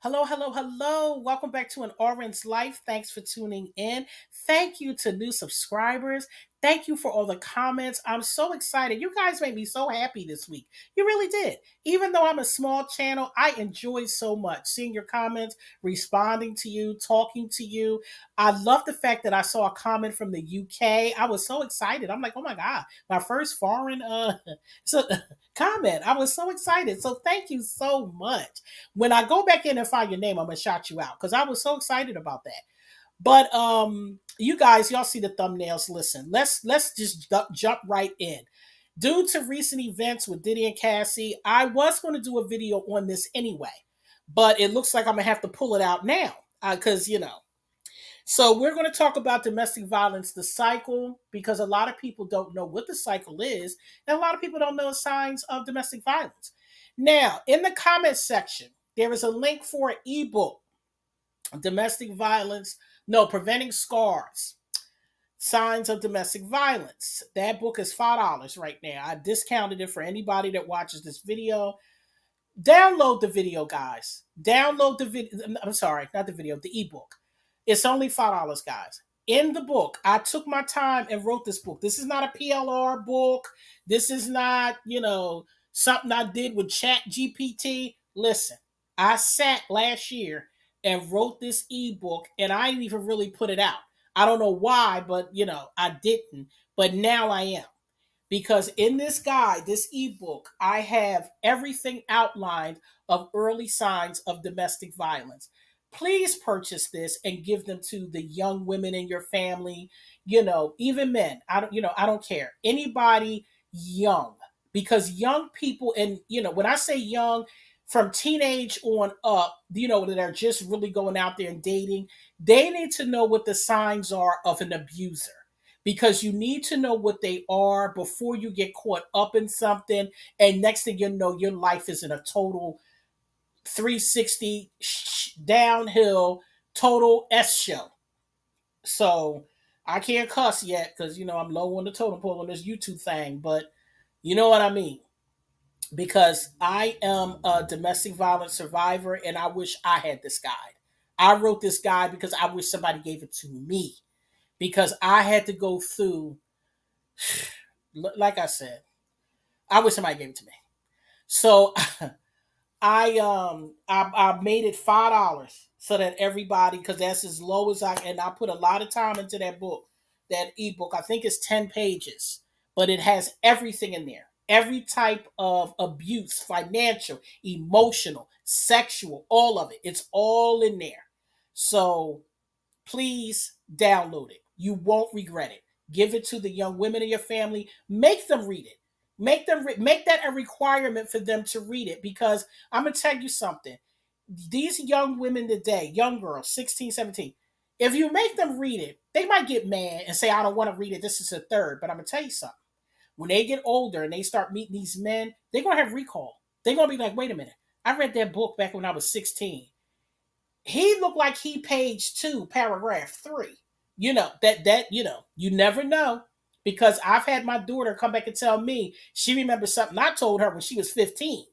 Hello, hello, hello. Welcome back to An Orange Life. Thanks for tuning in. Thank you to new subscribers. Thank you for all the comments. I'm so excited. You guys made me so happy this week. You really did. Even though I'm a small channel, I enjoyed so much seeing your comments, responding to you, talking to you. I love the fact that I saw a comment from the UK. I was so excited. I'm like, oh my God, my first foreign so, comment. I was so excited. So thank you so much. When I go back in and find your name, I'm gonna shout you out because I was so excited about that. But you guys, y'all see the thumbnails. Listen, let's just jump right in. Due to recent events with Diddy and Cassie, I was going to do a video on this anyway, but it looks like I'm gonna have to pull it out now because So we're going to talk about domestic violence, the cycle, because a lot of people don't know what the cycle is, and a lot of people don't know the signs of domestic violence. Now, in the comments section, there is a link for an ebook, Domestic Violence, no, Preventing Scars, Signs of Domestic Violence. That book is $5 right now. I discounted it for anybody that watches this video. Download the video, guys. Download the video. I'm sorry, not the video, the ebook. It's only $5, guys. In the book, I took my time and wrote this book. This is not a PLR book. This is not, something I did with Chat GPT. Listen, I sat last year and wrote this ebook, and I didn't even really put it out. I don't know why, but I didn't. But now I am, because in this guide, this ebook, I have everything outlined of early signs of domestic violence. Please purchase this and give them to the young women in your family, even men. I don't care. Anybody young, because young people, and when I say young, from teenage on up, that are just really going out there and dating, they need to know what the signs are of an abuser, because you need to know what they are before you get caught up in something. And next thing you know, your life is in a total 360 downhill, total S show. So I can't cuss yet because, I'm low on the totem pole on this YouTube thing, but you know what I mean. Because I am a domestic violence survivor and I wish I had this guide. I wrote this guide because I wish somebody gave it to me, because I had to go through, like I said, I wish somebody gave it to me. So I made it $5 so that everybody, because that's as low as and I put a lot of time into that book, that ebook. I think it's 10 pages, but it has everything in there. Every type of abuse, financial, emotional, sexual, all of it. It's all in there. So please download it. You won't regret it. Give it to the young women in your family. Make them read it. Make that a requirement for them to read it, because I'm gonna tell you something. These young women today, young girls, 16, 17, if you make them read it, they might get mad and say, I don't want to read it. This is a third. But I'm gonna tell you something. When they get older and they start meeting these men, they're gonna have recall. They're gonna be like, wait a minute. I read that book back when I was 16. He looked like he page 2, paragraph 3. You never know, because I've had my daughter come back and tell me she remembers something I told her when she was 15.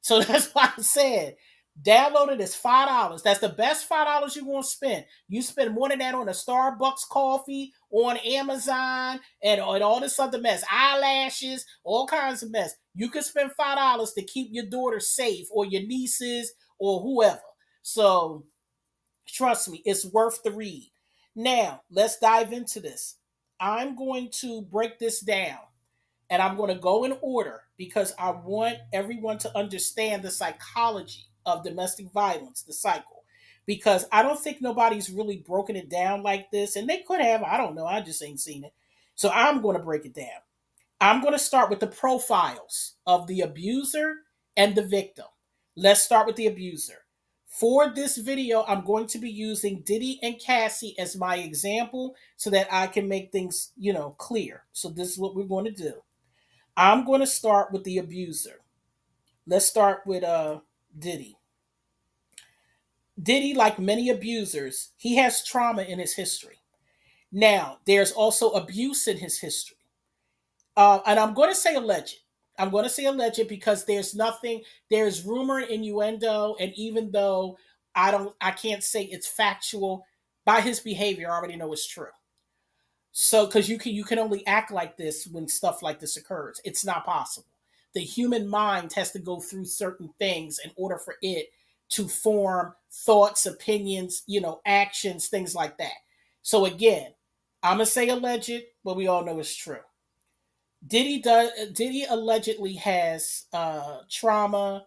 So that's why I said download it. Is $5. That's the best $5 you're going to spend. You spend more than that on a Starbucks coffee, on Amazon, and all this other mess, eyelashes, all kinds of mess. You can spend $5 to keep your daughter safe, or your nieces, or whoever. So trust me, it's worth the read. Now, let's dive into this. I'm going to break this down, and I'm going to go in order because I want everyone to understand the psychology of domestic violence, the cycle. Because I don't think nobody's really broken it down like this, and they could have. I don't know. I just ain't seen it. So I'm going to break it down. I'm going to start with the profiles of the abuser and the victim. Let's start with the abuser. For this video, I'm going to be using Diddy and Cassie as my example so that I can make things, clear. So this is what we're going to do. I'm going to start with the abuser. Let's start with Diddy. Diddy, like many abusers, he has trauma in his history. Now, there's also abuse in his history. And I'm going to say alleged. I'm going to say alleged because there's nothing, there's rumor, innuendo, and even though I can't say it's factual. By his behavior, I already know it's true. So because you can only act like this when stuff like this occurs. It's not possible. The human mind has to go through certain things in order for it to form thoughts, opinions, actions, things like that. So again, I'm gonna say alleged, but we all know it's true. Diddy allegedly has trauma,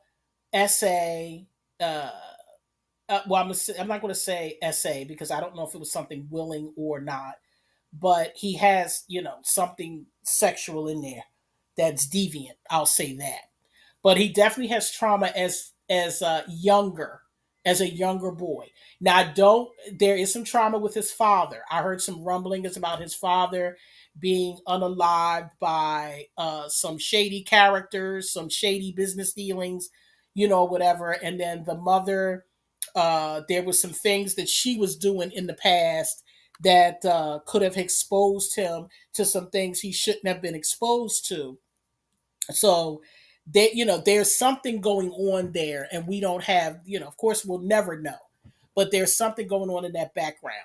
SA, uh, well, I'm not going to say SA because I don't know if it was something willing or not, but he has, something sexual in there that's deviant. I'll say that. But he definitely has trauma as a younger boy. Now, I don't. There is some trauma with his father. I heard some rumblings about his father being unalived by some shady characters, some shady business dealings, whatever. And then the mother, there was some things that she was doing in the past that could have exposed him to some things he shouldn't have been exposed to. So there's something going on there, and we don't have, of course, we'll never know, but there's something going on in that background.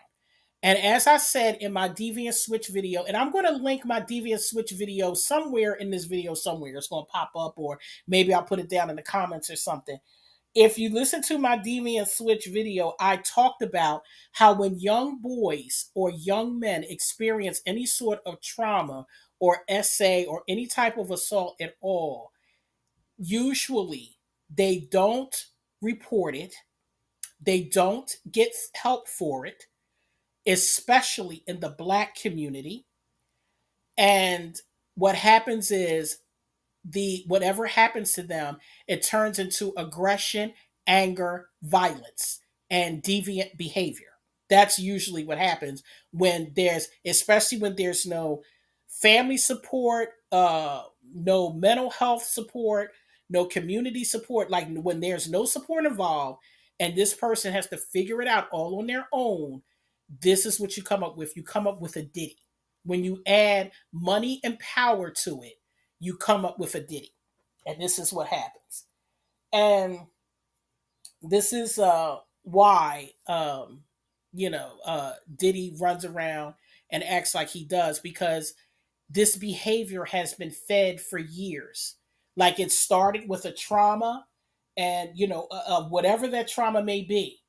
And as I said in my Deviant Switch video, and I'm going to link my Deviant Switch video somewhere in this video somewhere. It's going to pop up, or maybe I'll put it down in the comments or something. If you listen to my Deviant Switch video, I talked about how when young boys or young men experience any sort of trauma or SA or any type of assault at all, usually they don't report it, they don't get help for it, especially in the Black community. And what happens is the whatever happens to them, it turns into aggression, anger, violence, and deviant behavior. That's usually what happens when especially when there's no family support, no mental health support, no community support. Like when there's no support involved, and this person has to figure it out all on their own. This is what you come up with. You come up with a Diddy. When you add money and power to it, you come up with a Diddy. And this is what happens. And this is why Diddy runs around and acts like he does, because this behavior has been fed for years. Like it started with a trauma, and whatever that trauma may be,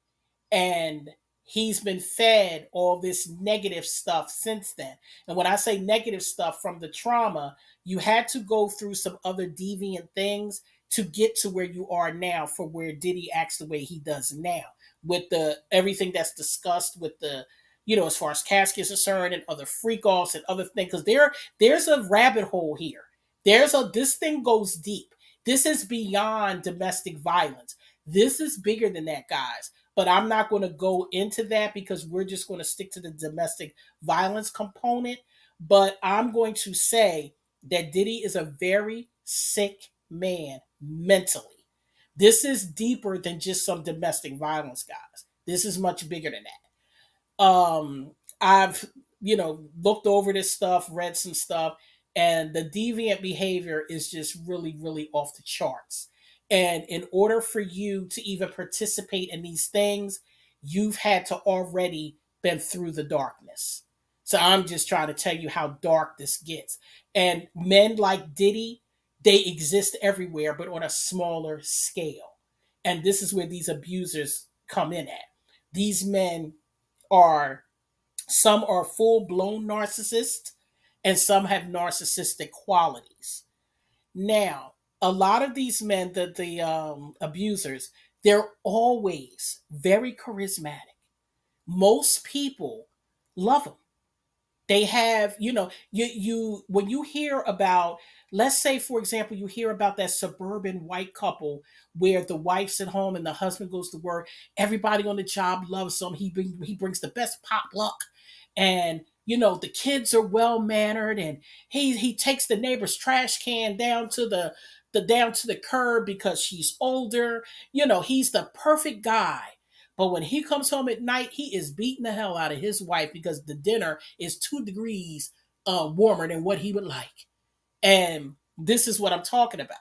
and he's been fed all this negative stuff since then. And when I say negative stuff from the trauma, you had to go through some other deviant things to get to where you are now, for where Diddy acts the way he does now, with the everything that's discussed with the, as far as caskets is concerned, and other freak offs and other things, because there's a rabbit hole here. This thing goes deep. This is beyond domestic violence. This is bigger than that, guys. But I'm not going to go into that because we're just going to stick to the domestic violence component. But I'm going to say that Diddy is a very sick man mentally. This is deeper than just some domestic violence, guys. This is much bigger than I've looked over this stuff, read some stuff, and the deviant behavior is just really, really off the charts. And in order for you to even participate in these things, you've had to already been through the darkness. So I'm just trying to tell you how dark this gets. And men like Diddy, they exist everywhere, but on a smaller scale. And this is where these abusers come in at. These men are some are full blown narcissists, and some have narcissistic qualities. Now, a lot of these men, the abusers, they're always very charismatic. Most people love them. They have, you when you hear about, let's say for example, you hear about that suburban white couple where the wife's at home and the husband goes to work. Everybody on the job loves him. He brings the best pop luck, and the kids are well mannered, and he takes the neighbor's trash can down to the curb because she's older. He's the perfect guy. But when he comes home at night, he is beating the hell out of his wife because the dinner is 2 degrees warmer than what he would like. And this is what I'm talking about.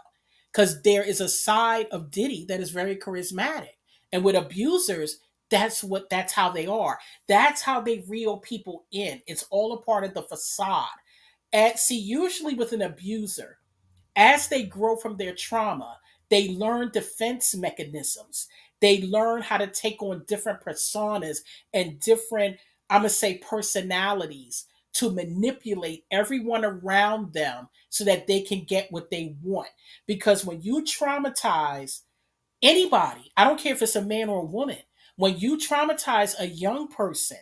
Because there is a side of Diddy that is very charismatic. And with abusers, that's how they are. That's how they reel people in. It's all a part of the facade. And see, usually with an abuser, as they grow from their trauma, they learn defense mechanisms. They learn how to take on different personas and different, I'm going to say, personalities to manipulate everyone around them so that they can get what they want. Because when you traumatize anybody, I don't care if it's a man or a woman, when you traumatize a young person,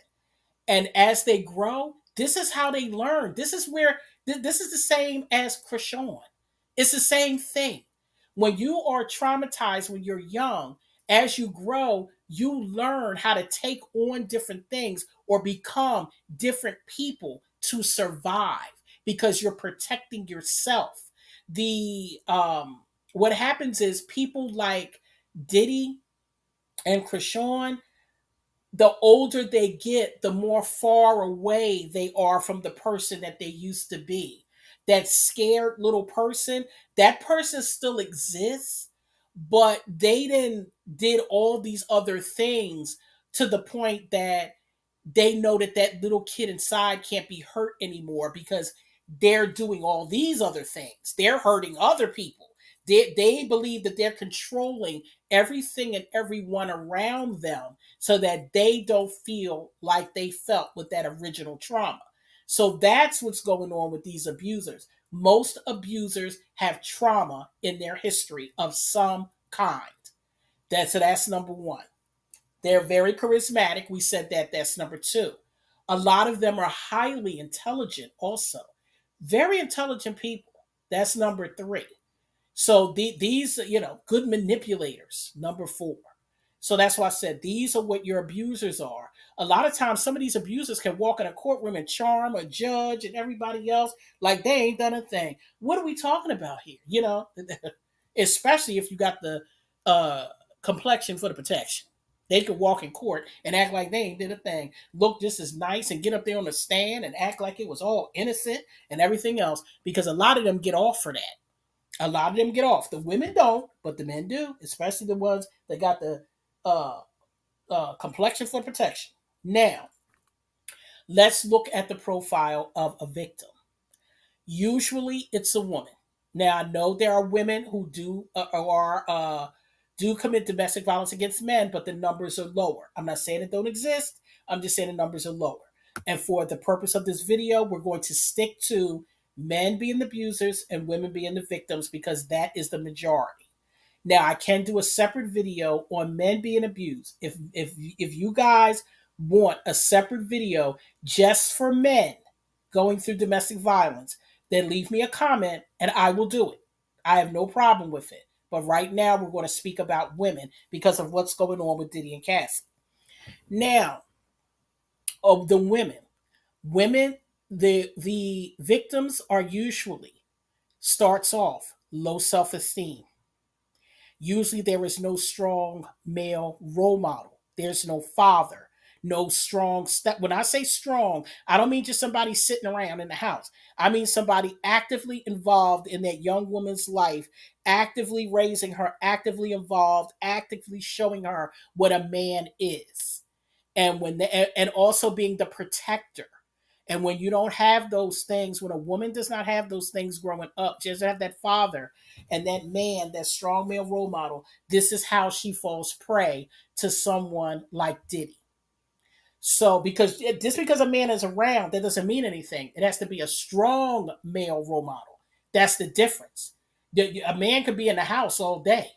and as they grow, this is how they learn. This is where this is the same as Krishan. It's the same thing. When you are traumatized when you're young, as you grow, you learn how to take on different things or become different people to survive because you're protecting yourself. The What happens is people like Diddy and Krishan, the older they get, the more far away they are from the person that they used to be. That scared little person, that person still exists, but they then did all these other things to the point that they know that that little kid inside can't be hurt anymore because they're doing all these other things. They're hurting other people. They believe that they're controlling everything and everyone around them so that they don't feel like they felt with that original trauma. So that's what's going on with these abusers. Most abusers have trauma in their history of some kind. That's number one. They're very charismatic. We said that. That's number two. A lot of them are highly intelligent, also. Very intelligent people. That's number three. So these, good manipulators, number four. So that's why I said these are what your abusers are. A lot of times, some of these abusers can walk in a courtroom and charm a judge and everybody else like they ain't done a thing. What are we talking about here? Especially if you got the uh, complexion for the protection. They could walk in court and act like they ain't did a thing. Look just as nice and get up there on the stand and act like it was all innocent and everything else because a lot of them get off for that. A lot of them get off. The women don't, but the men do, especially the ones that got the uh, complexion for protection. Now, let's look at the profile of a victim. Usually, it's a woman. Now, I know there are women who do commit domestic violence against men, but the numbers are lower. I'm not saying it don't exist. I'm just saying the numbers are lower. And for the purpose of this video, we're going to stick to men being the abusers and women being the victims because that is the majority. Now I can do a separate video on men being abused. If you guys want a separate video just for men going through domestic violence, then leave me a comment and I will do it. I have no problem with it. But right now we're going to speak about women because of what's going on with Diddy and Cassie. Now, of the women, the victims are usually starts off low self-esteem. Usually, there is no strong male role model. There's no father, no strong step. When I say strong, I don't mean just somebody sitting around in the house. I mean somebody actively involved in that young woman's life, actively raising her, actively involved, actively showing her what a man is, and also being the protector. And when you don't have those things, when a woman does not have those things growing up, she doesn't have that father and that man, that strong male role model, this is how she falls prey to someone like Diddy. So, because a man is around, that doesn't mean anything. It has to be a strong male role model. That's the difference. A man could be in the house all day,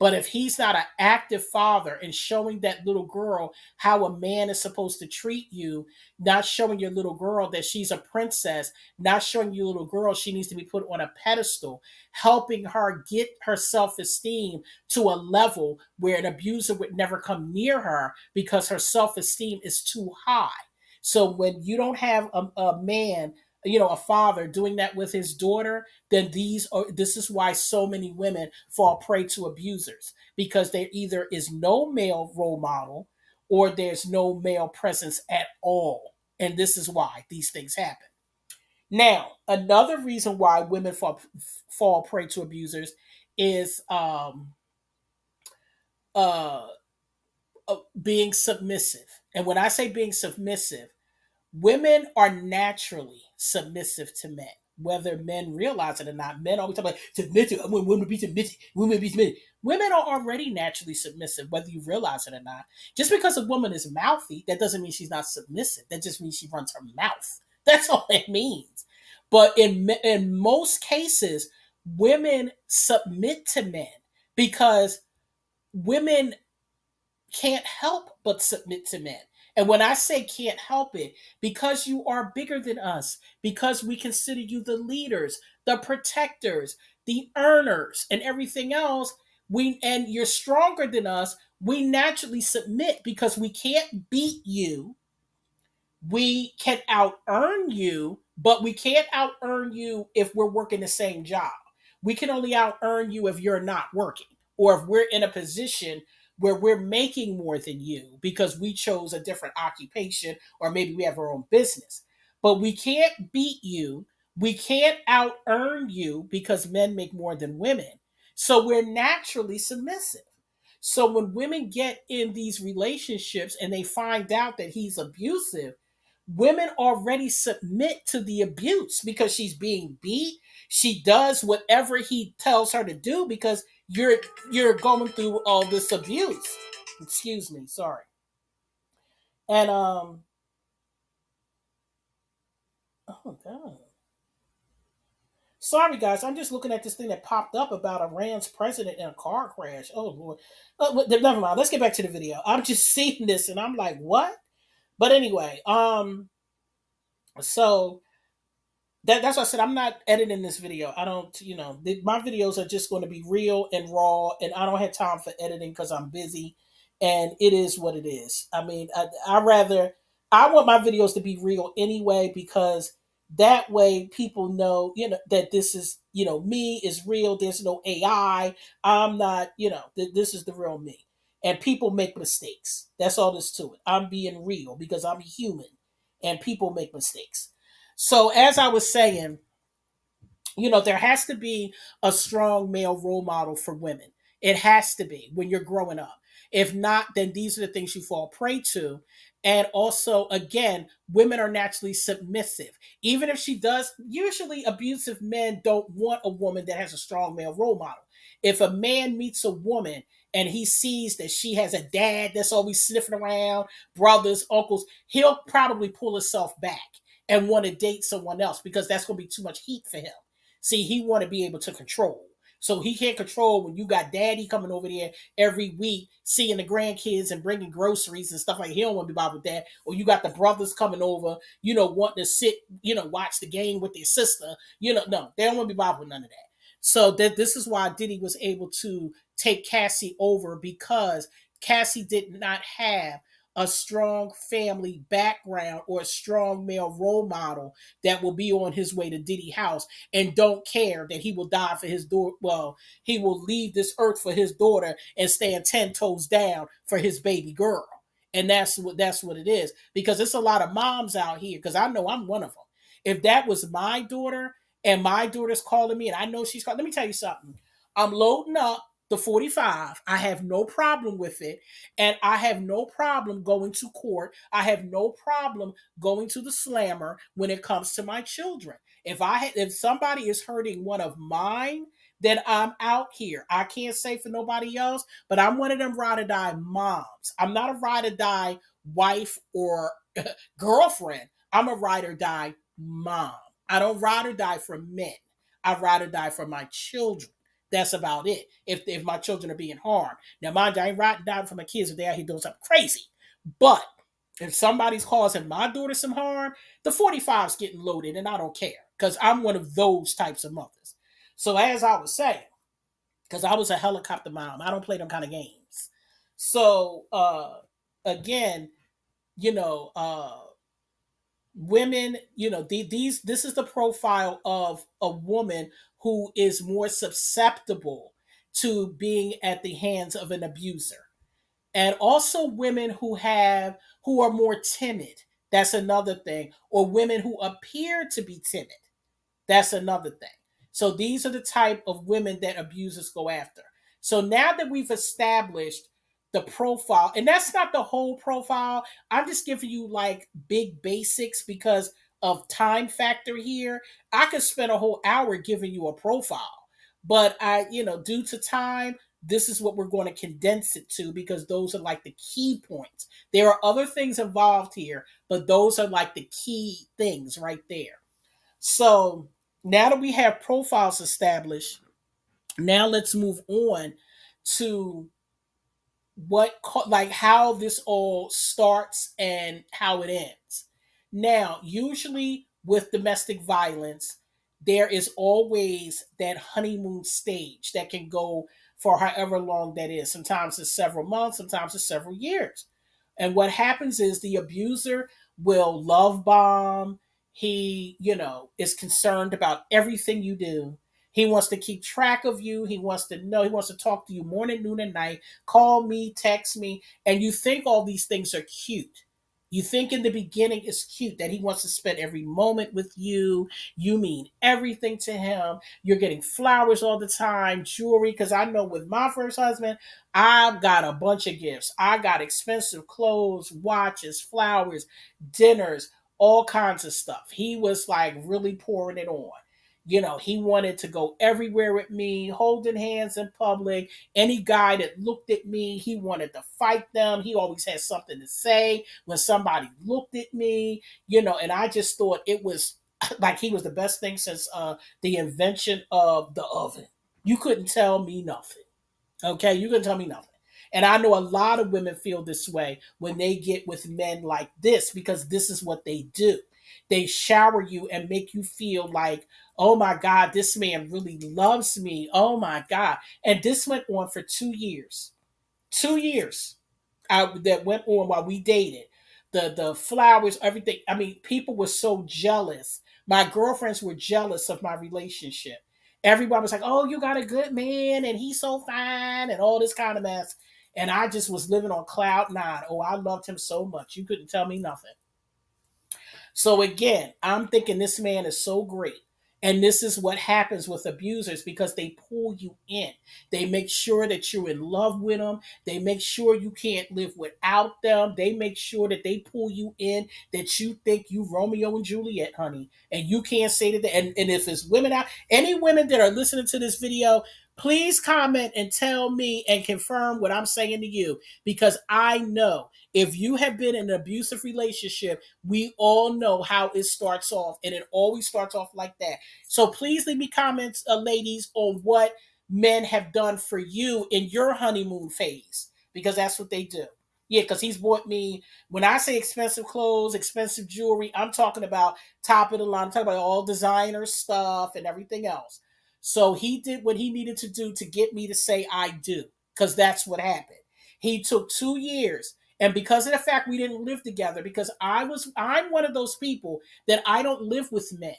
but if he's not an active father and showing that little girl how a man is supposed to treat you, not showing your little girl that she's a princess, not showing your little girl she needs to be put on a pedestal, helping her get her self esteem to a level where an abuser would never come near her because her self esteem is too high. So when you don't have a man, a father doing that with his daughter, then this is why so many women fall prey to abusers because there either is no male role model or there's no male presence at all. And this is why these things happen. Now, another reason why women fall prey to abusers is uh being submissive. And when I say being submissive, women are naturally submissive to men, whether men realize it or not. Men always talk about submissive. I want women to be submissive. Women be submissive. Women are already naturally submissive, whether you realize it or not. Just because a woman is mouthy, that doesn't mean she's not submissive. That just means she runs her mouth. That's all it means. But in most cases, women submit to men because women can't help but submit to men. And when I say can't help it, because you are bigger than us, because we consider you the leaders, the protectors, the earners, and everything else, and you're stronger than us, we naturally submit because we can't beat you, we can out earn you, but we can't out earn you if we're working the same job. We can only out earn you if you're not working or if we're in a position where we're making more than you because we chose a different occupation or maybe we have our own business. But we can't beat you. We can't out earn you because men make more than women. So we're naturally submissive. So when women get in these relationships and they find out that he's abusive, women already submit to the abuse because she's being beat. She does whatever he tells her to do because you're going through all this abuse. Excuse me, sorry. And oh god. Sorry guys, I'm just looking at this thing that popped up about Iran's president in a car crash. Oh lord. Never mind. Let's get back to the video. I'm just seeing this and I'm like, what? But anyway, so that's why I said I'm not editing this video. I don't, my videos are just going to be real and raw, and I don't have time for editing because I'm busy, and it is what it is. I mean, I want my videos to be real anyway because that way people know, that this is, me is real. There's no AI. I'm not, this is the real me, and people make mistakes. That's all there's to it. I'm being real because I'm human, and people make mistakes. So as I was saying, there has to be a strong male role model for women. It has to be when you're growing up. If not, then these are the things you fall prey to. And also, again, women are naturally submissive. Even if she does, usually abusive men don't want a woman that has a strong male role model. If a man meets a woman and he sees that she has a dad that's always sniffing around, brothers, uncles, he'll probably pull himself back and want to date someone else because that's going to be too much heat for him. See, he want to be able to control. So he can't control when you got daddy coming over there every week, seeing the grandkids and bringing groceries and stuff like that. He don't want to be bothered with that. Or you got the brothers coming over, wanting to sit, watch the game with their sister. No, they don't want to be bothered with none of that. So this is why Diddy was able to take Cassie over because Cassie did not have a strong family background or a strong male role model that will be on his way to Diddy house and don't care that he will die for his daughter. Well, he will leave this earth for his daughter and stand 10 toes down for his baby girl. And that's what it is. Because it's a lot of moms out here, because I know I'm one of them. If that was my daughter and my daughter's calling me and I know she's calling, let me tell you something. I'm loading up the 45. I have no problem with it. And I have no problem going to court. I have no problem going to the slammer when it comes to my children. If somebody is hurting one of mine, then I'm out here. I can't say for nobody else, but I'm one of them ride or die moms. I'm not a ride or die wife or girlfriend. I'm a ride or die mom. I don't ride or die for men. I ride or die for my children. That's about it. If my children are being harmed. Now, mind you, I ain't riding down for my kids if they're out here doing something crazy. But if somebody's causing my daughter some harm, the 45's getting loaded and I don't care. Because I'm one of those types of mothers. So as I was saying, because I was a helicopter mom, I don't play them kind of games. So again, you know, women, this is the profile of a woman who is more susceptible to being at the hands of an abuser. And also women who are more timid. That's another thing. Or women who appear to be timid. That's another thing. So these are the type of women that abusers go after. So now that we've established the profile, and that's not the whole profile. I'm just giving you like big basics because of time factor here. I could spend a whole hour giving you a profile, but due to time, this is what we're going to condense it to because those are like the key points. There are other things involved here, but those are like the key things right there. So now that we have profiles established, now let's move on to like how this all starts and how it ends. Now, usually with domestic violence, there is always that honeymoon stage that can go for however long that is. Sometimes it's several months, sometimes it's several years. And what happens is the abuser will love bomb. He, is concerned about everything you do. He wants to keep track of you. He wants to know. He wants to talk to you morning, noon, and night. Call me, text me. And you think all these things are cute. You think in the beginning it's cute that he wants to spend every moment with you. You mean everything to him. You're getting flowers all the time, jewelry. Because I know with my first husband, I've got a bunch of gifts. I got expensive clothes, watches, flowers, dinners, all kinds of stuff. He was like really pouring it on. He wanted to go everywhere with me, holding hands in public. Any guy that looked at me, he wanted to fight them. He always had something to say when somebody looked at me, and I just thought it was like he was the best thing since the invention of the oven. You couldn't tell me nothing. Okay, you couldn't tell me nothing. And I know a lot of women feel this way when they get with men like this because this is what they do. They shower you and make you feel like, oh my God, this man really loves me. Oh my God. And this went on for 2 years. 2 years that went on while we dated. The flowers, everything. I mean, people were so jealous. My girlfriends were jealous of my relationship. Everybody was like, "Oh, you got a good man, and he's so fine," and all this kind of mess. And I just was living on cloud nine. Oh, I loved him so much. You couldn't tell me nothing. So again, I'm thinking this man is so great. And this is what happens with abusers because they pull you in. They make sure that you're in love with them. They make sure you can't live without them. They make sure that they pull you in, that you think you Romeo and Juliet, honey. And you can't say that. And if it's women out, any women that are listening to this video, please comment and tell me and confirm what I'm saying to you because I know if you have been in an abusive relationship, we all know how it starts off, and it always starts off like that. So please leave me comments, ladies, on what men have done for you in your honeymoon phase, because that's what they do. Yeah, because he's bought me, when I say expensive clothes, expensive jewelry, I'm talking about top of the line. I'm talking about all designer stuff and everything else. So he did what he needed to do to get me to say I do, because that's what happened. He took 2 years. And because of the fact we didn't live together, because I'm one of those people that I don't live with men.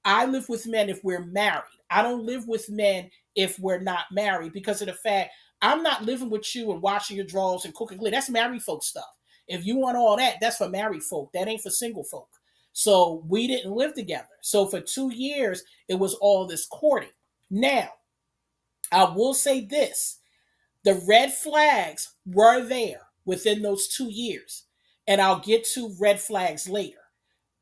I live with men if we're married. I don't live with men if we're not married because of the fact I'm not living with you and washing your drawers and cooking. That's married folk stuff. If you want all that, that's for married folk. That ain't for single folk. So we didn't live together. So for 2 years, it was all this courting. Now, I will say this: the red flags were there within those 2 years. And I'll get to red flags later.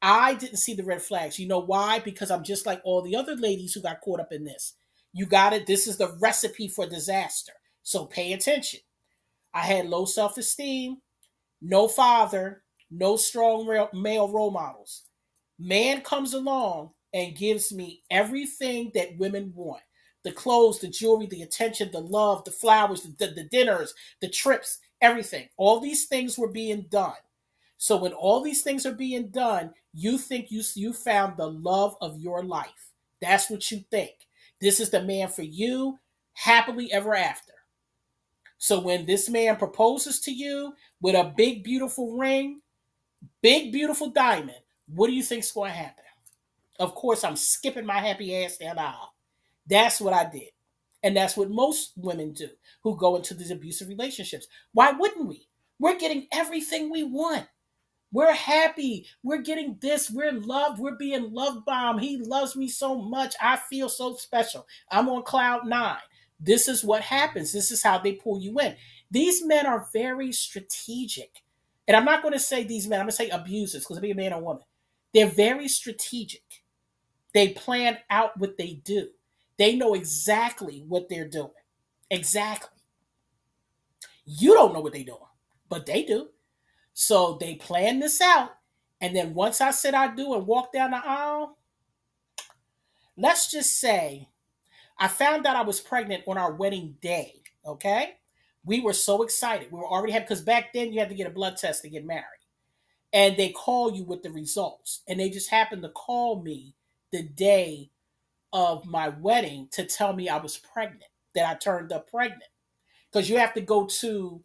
I didn't see the red flags. You know why? Because I'm just like all the other ladies who got caught up in this. You got it. This is the recipe for disaster. So pay attention. I had low self esteem, no father, no strong male role models. Man comes along and gives me everything that women want: the clothes, the jewelry, the attention, the love, the flowers, the dinners, the trips, everything. All these things were being done. So when all these things are being done, you think you found the love of your life. That's what you think. This is the man for you, happily ever after. So when this man proposes to you with a big beautiful ring, big beautiful diamond, what do you think's going to happen? Of course, I'm skipping my happy ass down the aisle. That's what I did. And that's what most women do who go into these abusive relationships. Why wouldn't we? We're getting everything we want. We're happy. We're getting this. We're loved. We're being love bombed. He loves me so much. I feel so special. I'm on cloud nine. This is what happens. This is how they pull you in. These men are very strategic. And I'm not going to say these men, I'm going to say abusers because it be a man or woman. They're very strategic. They plan out what they do. They know exactly what they're doing. Exactly. You don't know what they're doing, but they do. So they plan this out. And then once I said I do and walk down the aisle, let's just say I found out I was pregnant on our wedding day. Okay. We were so excited. We were already having, because back then you had to get a blood test to get married. And they call you with the results. And they just happened to call me the day of my wedding to tell me I was pregnant, that I turned up pregnant. Because you have to go to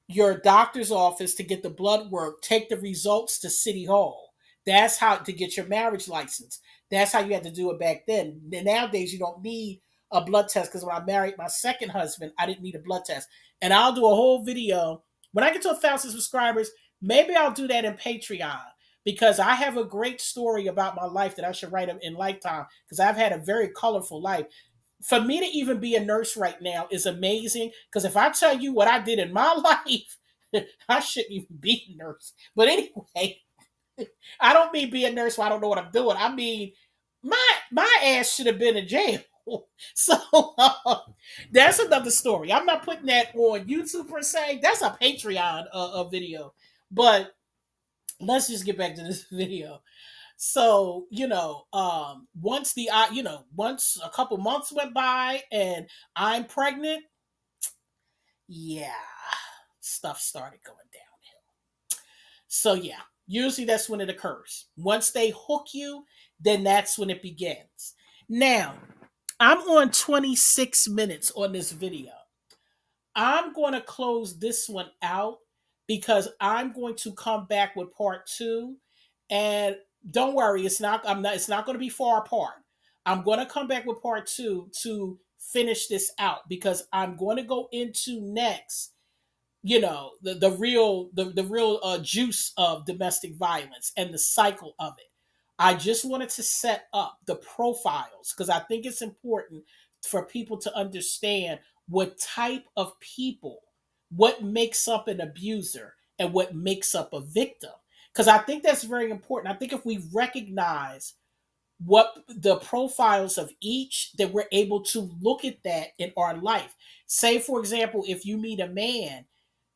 your doctor's office to get the blood work, take the results to City Hall. That's how to get your marriage license. That's how you had to do it back then. Nowadays, you don't need a blood test because when I married my second husband, I didn't need a blood test. And I'll do a whole video. When I get to 1,000 subscribers, maybe I'll do that in Patreon because I have a great story about my life that I should write in Lifetime because I've had a very colorful life. For me to even be a nurse right now is amazing because if I tell you what I did in my life, I shouldn't even be a nurse. But anyway, I don't mean be a nurse so I don't know what I'm doing. I mean, my ass should have been in jail. So that's another story. I'm not putting that on YouTube per se. That's a Patreon video. But let's just get back to this video. So, once a couple months went by and I'm pregnant, yeah, stuff started going downhill. So, yeah, usually that's when it occurs. Once they hook you, then that's when it begins. Now, I'm on 26 minutes on this video. I'm going to close this one out because I'm going to come back with part two. And don't worry, it's not going to be far apart. I'm going to come back with part two to finish this out because I'm going to go into next, the real juice of domestic violence and the cycle of it. I just wanted to set up the profiles because I think it's important for people to understand what type of people, what makes up an abuser and what makes up a victim. Because I think that's very important. I think if we recognize what the profiles of each, that we're able to look at that in our life. Say, for example, if you meet a man,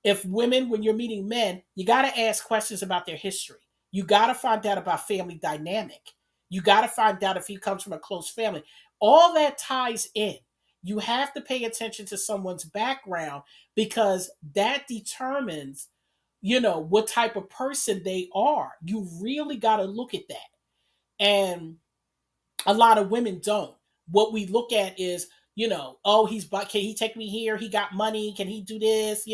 if women, when you're meeting men, you got to ask questions about their history. You got to find out about family dynamic. You got to find out if he comes from a close family. All that ties in. You have to pay attention to someone's background because that determines, what type of person they are. You really got to look at that. And a lot of women don't. What we look at is, oh, can he take me here? He got money. Can he do this?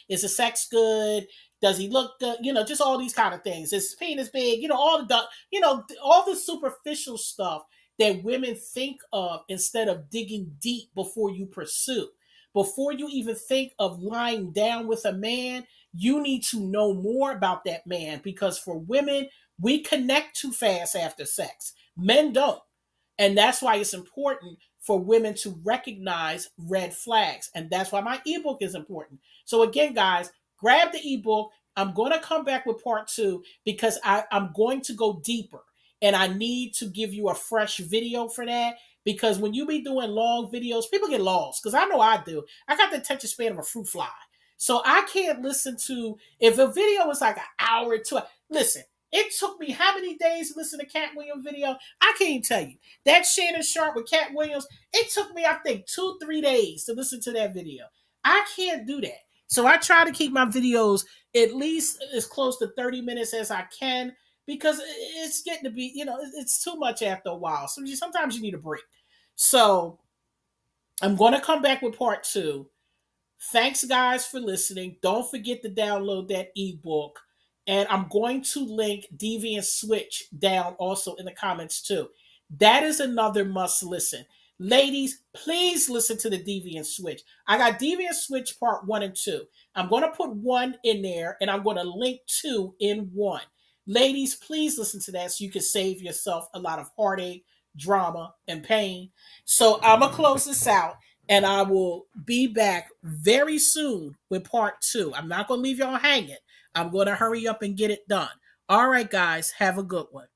Is the sex good? Does he look good? Just all these kind of things. Is his penis big? All the superficial stuff that women think of instead of digging deep before you pursue. Before you even think of lying down with a man, you need to know more about that man because for women, we connect too fast after sex. Men don't. And that's why it's important for women to recognize red flags. And that's why my ebook is important. So, again, guys, grab the ebook. I'm going to come back with part two because I'm going to go deeper. And I need to give you a fresh video for that because when you be doing long videos, people get lost because I know I do. I got the attention span of a fruit fly. So I can't listen to, if a video is like an hour or two, listen, it took me how many days to listen to Cat Williams video? I can't even tell you. That Shannon Sharpe with Cat Williams, it took me, I think, 2-3 days to listen to that video. I can't do that. So I try to keep my videos at least as close to 30 minutes as I can because it's getting to be, it's too much after a while. So sometimes you need a break. So I'm going to come back with part two. Thanks, guys, for listening. Don't forget to download that ebook. And I'm going to link Deviant Switch down also in the comments too. That is another must listen. Ladies, please listen to the Deviant Switch. I got Deviant Switch part 1 and 2. I'm going to put 1 in there and I'm going to link 2 in 1. Ladies, please listen to that so you can save yourself a lot of heartache, drama, and pain. So I'm going to close this out. And I will be back very soon with part two. I'm not going to leave y'all hanging. I'm going to hurry up and get it done. All right, guys, have a good one.